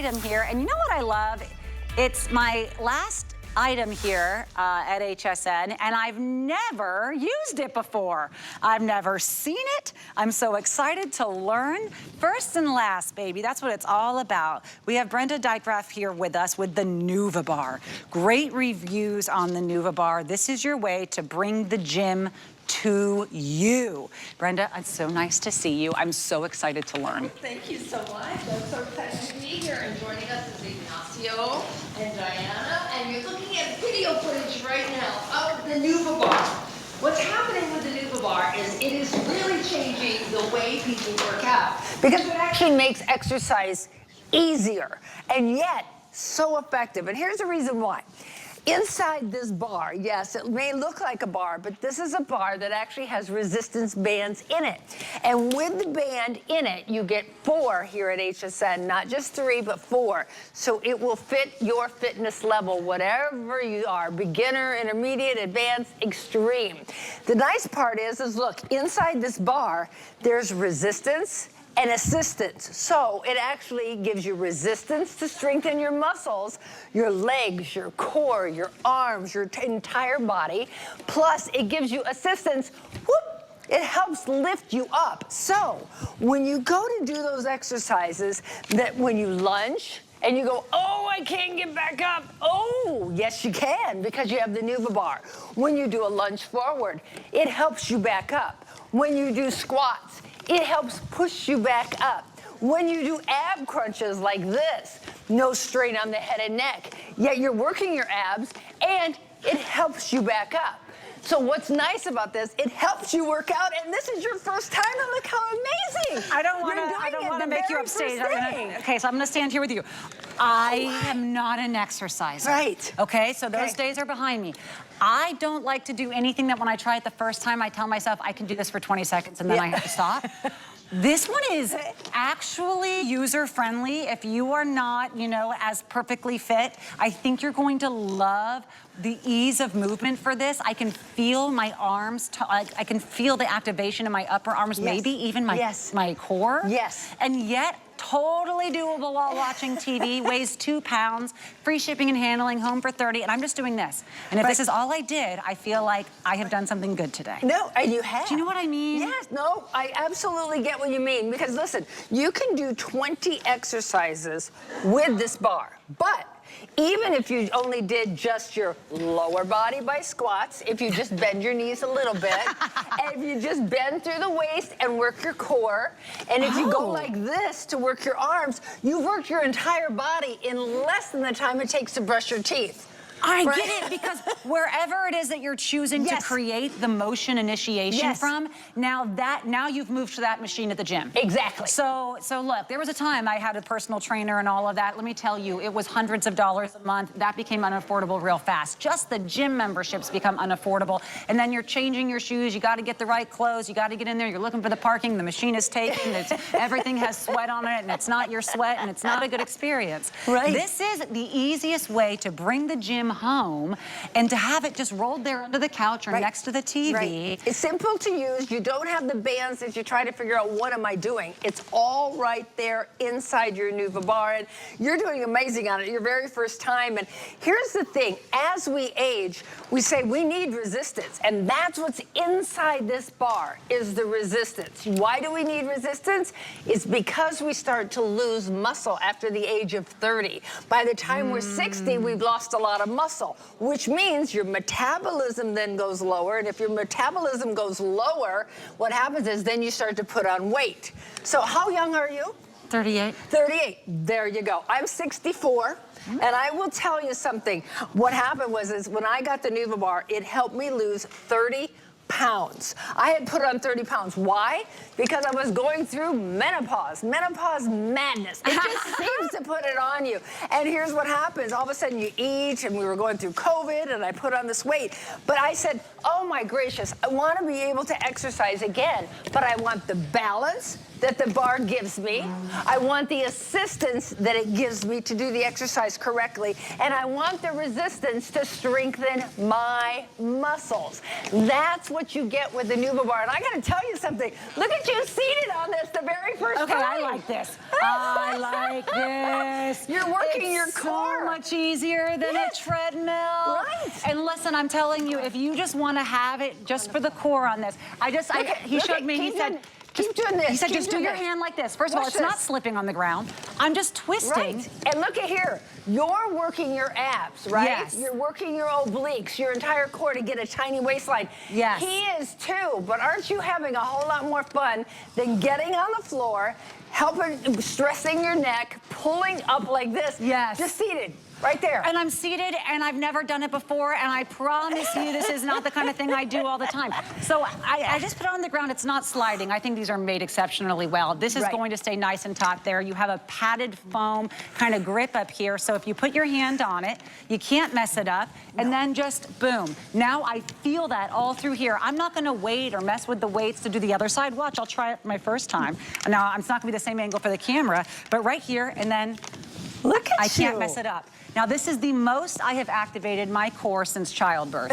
item here, and you know what I love? It's my last item here at HSN, and I've never used it before. I've never seen it. I'm so excited to learn. First and last, baby, that's what it's all about. We have Brenda DykGraaf here with us with the Nuva Bar. Great reviews on the Nuva Bar. This is your way to bring the gym to you. Brenda, it's so nice to see you. I'm so excited to learn. Thank you so much. I'm so excited to be here, and joining us is Ignacio and Diana, and you're looking at video footage right now of the Nuva Bar. What's happening with the Nuva Bar is it is really changing the way people work out, because it actually makes exercise easier and yet so effective. And here's the reason why. Inside this bar, yes, it may look like a bar, but this is a bar that actually has resistance bands in it. And with the band in it, you get 4 here at HSN, not just 3, but 4. So it will fit your fitness level, whatever you are, beginner, intermediate, advanced, extreme. The nice part is look, inside this bar, there's resistance and assistance. So it actually gives you resistance to strengthen your muscles, your legs, your core, your arms, your entire body. Plus it gives you assistance, whoop, it helps lift you up. So when you go to do those exercises, that when you lunge, and you go, oh, I can't get back up. Oh, yes, you can, because you have the Nuva Bar. When you do a lunge forward, it helps you back up. When you do squats, it helps push you back up. When you do ab crunches like this, no strain on the head and neck, yet you're working your abs, and it helps you back up. So what's nice about this, it helps you work out, and this is your first time, and look how amazing. I don't want to make you upstage. Okay, so I'm going to stand here with you. I am not an exerciser. Right. Okay, so those days are behind me. I don't like to do anything that when I try it the first time, I tell myself I can do this for 20 seconds and then I have to stop. This one is actually user-friendly. If you are not, you know, as perfectly fit, I think you're going to love the ease of movement for this. I can feel my arms, I can feel the activation in my upper arms, maybe even my core. Yes. And yet, totally doable while watching TV, weighs 2 pounds, free shipping and handling, home for 30, and I'm just doing this. And if this is all I did, I feel like I have done something good today. No, and you have. Do you know what I mean? Yes, no, I absolutely get what you mean, because listen, you can do 20 exercises with this bar, but even if you only did just your lower body by squats, if you just bend your knees a little bit, and if you just bend through the waist and work your core, and if you go like this to work your arms, you've worked your entire body in less than the time it takes to brush your teeth. I get it, because wherever it is that you're choosing to create the motion initiation from, now you've moved to that machine at the gym. Exactly. So look, there was a time I had a personal trainer and all of that. Let me tell you, it was hundreds of dollars a month. That became unaffordable real fast. Just the gym memberships become unaffordable. And then you're changing your shoes. You got to get the right clothes. You got to get in there. You're looking for the parking. The machine is taken. Everything has sweat on it, and it's not your sweat, and it's not a good experience. Right. This is the easiest way to bring the gym home and to have it just rolled there under the couch or next to the TV. Right. It's simple to use. You don't have the bands that you try to figure out, what am I doing? It's all right there inside your Nuva Bar, and you're doing amazing on it your very first time. And here's the thing, as we age, we say we need resistance, and that's what's inside this bar, is the resistance. Why do we need resistance? It's because we start to lose muscle after the age of 30. By the time we're 60, we've lost a lot of muscle, which means your metabolism then goes lower. And if your metabolism goes lower, what happens is then you start to put on weight. So how young are you? 38. 38. There you go. I'm 64. And I will tell you something. What happened is when I got the Nuva Bar, it helped me lose 30 pounds. I had put on 30 pounds. Why? Because I was going through menopause madness. It just seems to put it on you. And here's what happens. All of a sudden you eat, and we were going through COVID, and I put on this weight. But I said, oh my gracious, I want to be able to exercise again, but I want the balance, that the bar gives me. I want the assistance that it gives me to do the exercise correctly. And I want the resistance to strengthen my muscles. That's what you get with the Nuva Bar. And I got to tell you something. Look at you seated on this the very first time. Okay, I like this. I like this. You're working your core. So much easier than a treadmill. Right. And listen, I'm telling you, if you just want to have it just for the core on this, he showed me, he said, keep doing this. He said, just do your hand like this. First of all, it's not slipping on the ground. I'm just twisting. Right. And look at here. You're working your abs, right? Yes. You're working your obliques, your entire core to get a tiny waistline. Yes. He is too, but aren't you having a whole lot more fun than getting on the floor, stressing your neck, pulling up like this? Yes. Just seated. Right there. And I'm seated, and I've never done it before, and I promise you this is not the kind of thing I do all the time. So I just put it on the ground. It's not sliding. I think these are made exceptionally well. This is going to stay nice and taut there. You have a padded foam kind of grip up here, so if you put your hand on it, you can't mess it up, and then just boom. Now I feel that all through here. I'm not going to wait or mess with the weights to do the other side. Watch, I'll try it my first time. Now, it's not going to be the same angle for the camera, but right here, and then look at I can't mess it up. Now, this is the most I have activated my core since childbirth.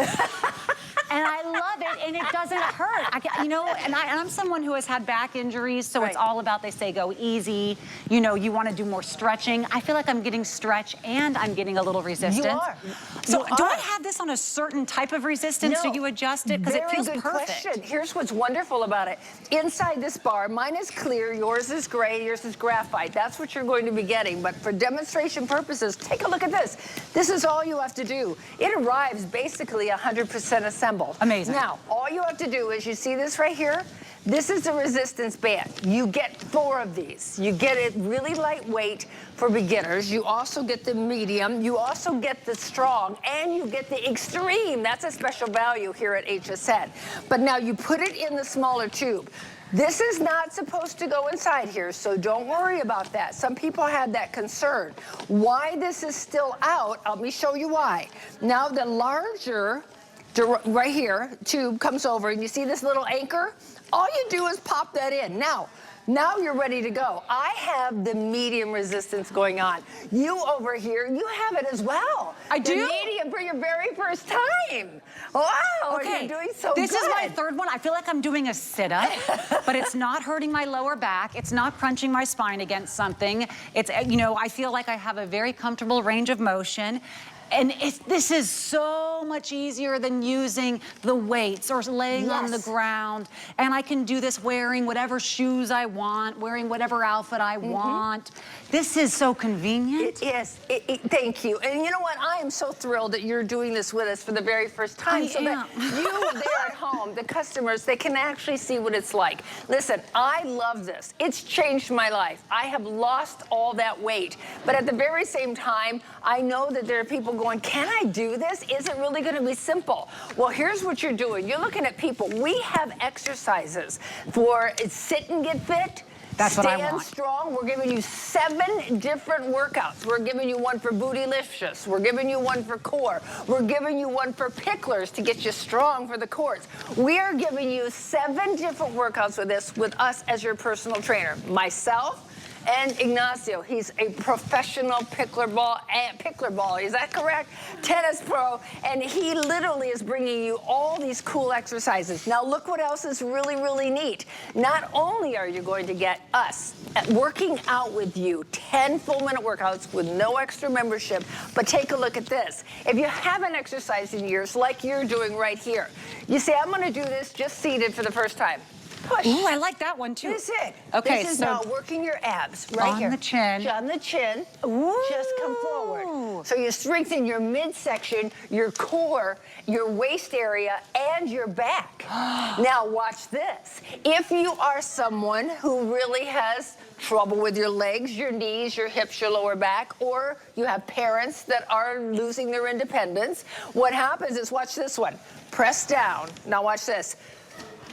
And I love it, and it doesn't hurt. And I'm someone who has had back injuries, so it's all about, they say, go easy. You know, you want to do more stretching. I feel like I'm getting stretch, and I'm getting a little resistance. You are. So do I have this on a certain type of resistance? No. Do you adjust it? Because it feels Very good perfect. question. Here's what's wonderful about it. Inside this bar, mine is clear, yours is gray, yours is graphite. That's what you're going to be getting. But for demonstration purposes, take a look at this. This is all you have to do. It arrives basically 100% assembled. Amazing. Now, all you have to do is, you see this right here? This is the resistance band. You get 4 of these. You get it really lightweight for beginners. You also get the medium. You also get the strong, and you get the extreme. That's a special value here at HSN. But now you put it in the smaller tube. This is not supposed to go inside here, so don't worry about that. Some people had that concern. Why this is still out, let me show you why. Now the larger, right here, tube comes over, and you see this little anchor? All you do is pop that in. Now you're ready to go. I have the medium resistance going on. You over here, you have it as well. I do? The medium for your very first time. Wow, Okay, you're doing so this good. is my third one. I feel like I'm doing a sit-up, but it's not hurting my lower back. It's not crunching my spine against something. It's, I feel like I have a very comfortable range of motion. And this is so much easier than using the weights or laying on the ground. And I can do this wearing whatever shoes I want, wearing whatever outfit I want. This is so convenient. It is. Thank you. And you know what? I am so thrilled that you're doing this with us for the very first time. So that you there at home, the customers, they can actually see what it's like. Listen, I love this. It's changed my life. I have lost all that weight. But at the very same time, I know that there are people going, can I do this? Is it really going to be simple? Well, here's what you're doing. You're looking at people. We have exercises for sit and get fit. That's what I want. Stand strong. We're giving you 7 different workouts. We're giving you one for bootylicious. We're giving you one for core. We're giving you one for picklers to get you strong for the cores. We are giving you 7 different workouts with this, with us as your personal trainer. Myself and Ignacio. He's a professional pickleball, is that correct? Tennis pro, and he literally is bringing you all these cool exercises. Now look what else is really, really neat. Not only are you going to get us working out with you, 10 full-minute workouts with no extra membership, but take a look at this. If you haven't exercised in years like you're doing right here, you say, I'm gonna do this just seated for the first time. Push. Ooh, I like that one too. This is it. Okay, this is so now working your abs right here. On the chin. On the chin. Ooh. Just come forward. So you strengthen your midsection, your core, your waist area, and your back. Now watch this. If you are someone who really has trouble with your legs, your knees, your hips, your lower back, or you have parents that are losing their independence, what happens is, watch this one. Press down. Now watch this.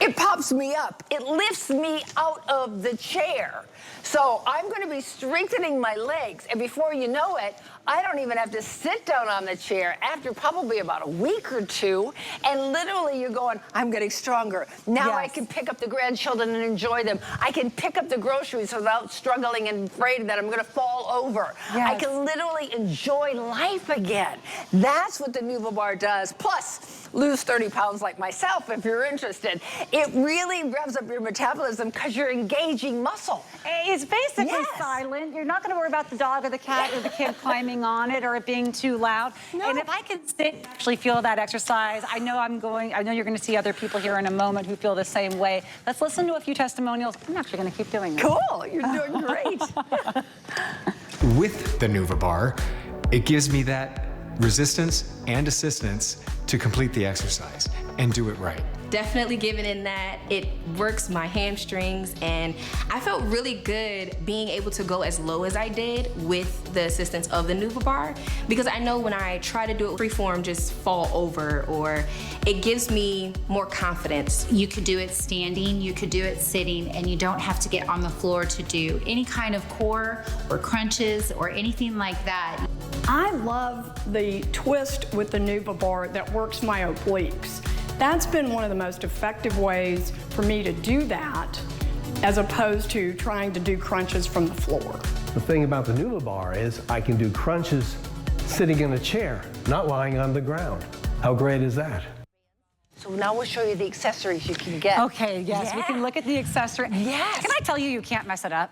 It pops me up. It lifts me out of the chair. So I'm going to be strengthening my legs, and before you know it, I don't even have to sit down on the chair after probably about a week or two, and literally you're going, I'm getting stronger. Now I can pick up the grandchildren and enjoy them. I can pick up the groceries without struggling and afraid that I'm going to fall over. I can literally enjoy life again. That's what the Nuva Bar does. Plus, lose 30 pounds like myself if you're interested. It really revs up your metabolism because you're engaging muscle. It's basically silent. You're not going to worry about the dog or the cat or the kid climbing on it or it being too loud. And if I can sit and actually feel that exercise, I know you're going to see other people here in a moment who feel the same way. Let's listen to a few testimonials. I'm actually going to keep doing it. Cool. You're doing great. With the Nuva Bar, it gives me that resistance and assistance to complete the exercise and do it right. Definitely giving in that. It works my hamstrings, and I felt really good being able to go as low as I did with the assistance of the Nuva Bar, because I know when I try to do it freeform, just fall over, or it gives me more confidence. You could do it standing, you could do it sitting, and you don't have to get on the floor to do any kind of core or crunches or anything like that. I love the twist with the Nuva Bar that works my obliques. That's been one of the most effective ways for me to do that, as opposed to trying to do crunches from the floor. The thing about the Nuva Bar is I can do crunches sitting in a chair, not lying on the ground. How great is that? So now we'll show you the accessories you can get. Okay, yes, we can look at the accessory. Yes. Can I tell you, you can't mess it up?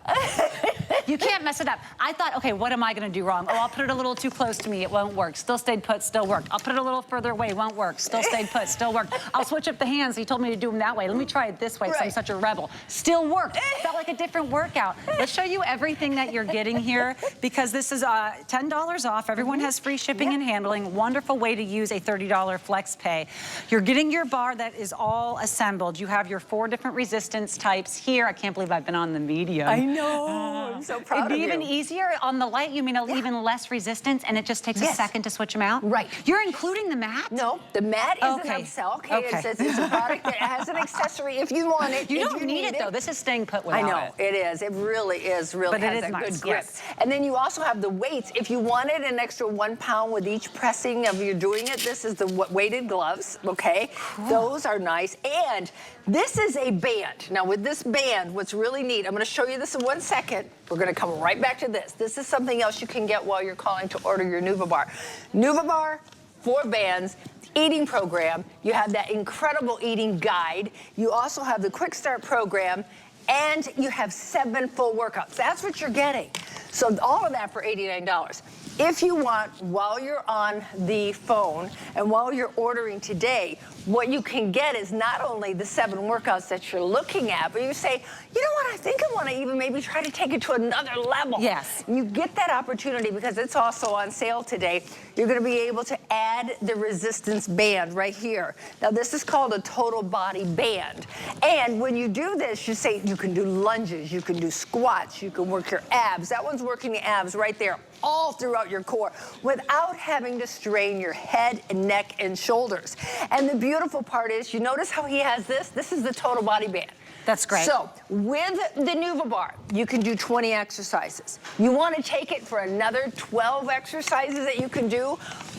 You can't mess it up. I thought, okay, what am I gonna do wrong? Oh, I'll put it a little too close to me, it won't work. Still stayed put, still worked. I'll put it a little further away, won't work. Still stayed put, still worked. I'll switch up the hands. He told me to do them that way. Let me try it this way, so I'm such a rebel. Still worked. Felt like a different workout. Let's show you everything that you're getting here, because this is $10 off. Everyone has free shipping and handling. Wonderful way to use a $30 flex pay. You're getting your bar that is all assembled. You have your 4 different resistance types here. I can't believe I've been on the medium. I know. I'm so proud of you. It'd be even easier on the light. You mean even less resistance, and it just takes a second to switch them out? Right. You're including the mat? No, the mat is an upsell. It's a product that has an accessory if you want it. You don't need it, though. This is staying put without I know, it is. It really is. Really but has it is a nice, good grip. yes. And then you also have the weights. If you wanted an extra 1 pound with each pressing of you doing it, this is the weighted gloves, okay? Cool. Those are nice. And this is a band. Now with this band, what's really neat, I'm gonna show you this in 1 second. We're gonna come right back to this. This is something else you can get while you're calling to order your Nuva Bar. Nuva Bar, 4 bands, eating program. You have that incredible eating guide. You also have the Quick Start program, and you have 7 full workouts. That's what you're getting. So all of that for $89. If you want, while you're on the phone and while you're ordering today, what you can get is not only the 7 workouts that you're looking at, but you say, you know what, I think I want to even maybe try to take it to another level. Yes. You get that opportunity because it's also on sale today. You're going to be able to add the resistance band right here. Now this is called a total body band. And when you do this, you say you can do lunges, you can do squats, you can work your abs. That one's working the abs right there, all throughout your core, without having to strain your head and neck and shoulders. And the beautiful part is, you notice how he has this? This is the total body band. That's great. So with the Nuva Bar, you can do 20 exercises. You want to take it for another 12 exercises that you can do,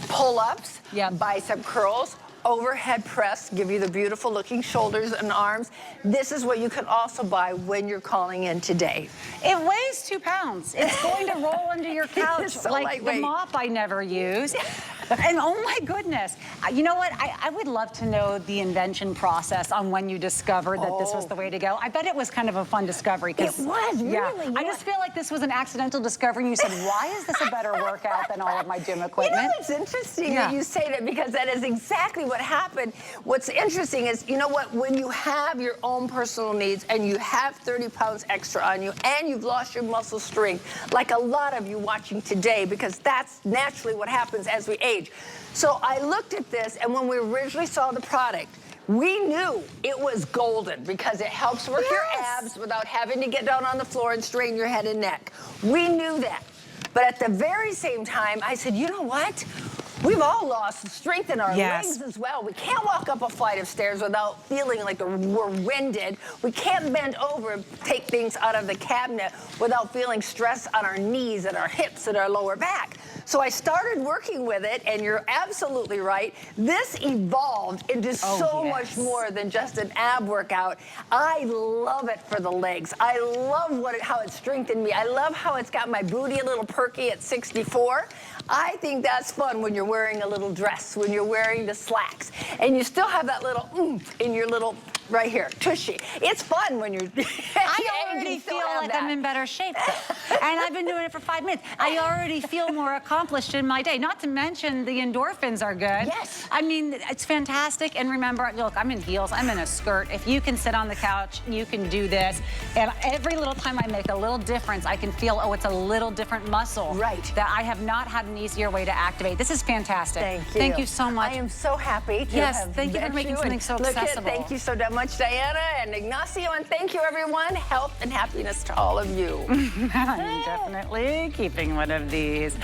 pull-ups, bicep curls, overhead press, give you the beautiful looking shoulders and arms. This is what you can also buy when you're calling in today. It weighs 2 pounds. It's going to roll under your couch so like lightweight. the mop I never use. And oh my goodness, you know what? I would love to know the invention process on when you discovered that this was the way to go. I bet it was kind of a fun discovery. It was, really. I just feel like this was an accidental discovery, and you said, why is this a better workout than all of my gym equipment? You know, it's interesting that you say that, because that is exactly what happened. What's interesting is, you know what, when you have your own personal needs and you have 30 pounds extra on you and you've lost your muscle strength, like a lot of you watching today, because that's naturally what happens as we age. So I looked at this, and when we originally saw the product, we knew it was golden because it helps work your abs without having to get down on the floor and strain your head and neck. We knew that. But at the very same time, I said, you know what? We've all lost strength in our Yes. legs as well. We can't walk up a flight of stairs without feeling like we're winded. We can't bend over and take things out of the cabinet without feeling stress on our knees and our hips and our lower back. So I started working with it, and you're absolutely right. This evolved into so much more than just an ab workout. I love it for the legs. I love how it strengthened me. I love how it's got my booty a little perky at 64. I think that's fun when you're wearing a little dress, when you're wearing the slacks, and you still have that little oomph in your little, right here, tushy. It's fun when you're... I already feel like I'm in better shape, though. And I've been doing it for 5 minutes. I already feel more accomplished in my day. Not to mention the endorphins are good. Yes. I mean, it's fantastic. And remember, look, I'm in heels. I'm in a skirt. If you can sit on the couch, you can do this. And every little time I make a little difference, I can feel, oh, it's a little different muscle. Right. That I have not had an easier way to activate. This is fantastic. Thank you. Thank you so much. I am so happy to have thank you for met making you something and so look accessible. Thank you so much, Diana and Ignacio, and thank you, everyone. Health and happiness to all of you. I'm definitely keeping one of these.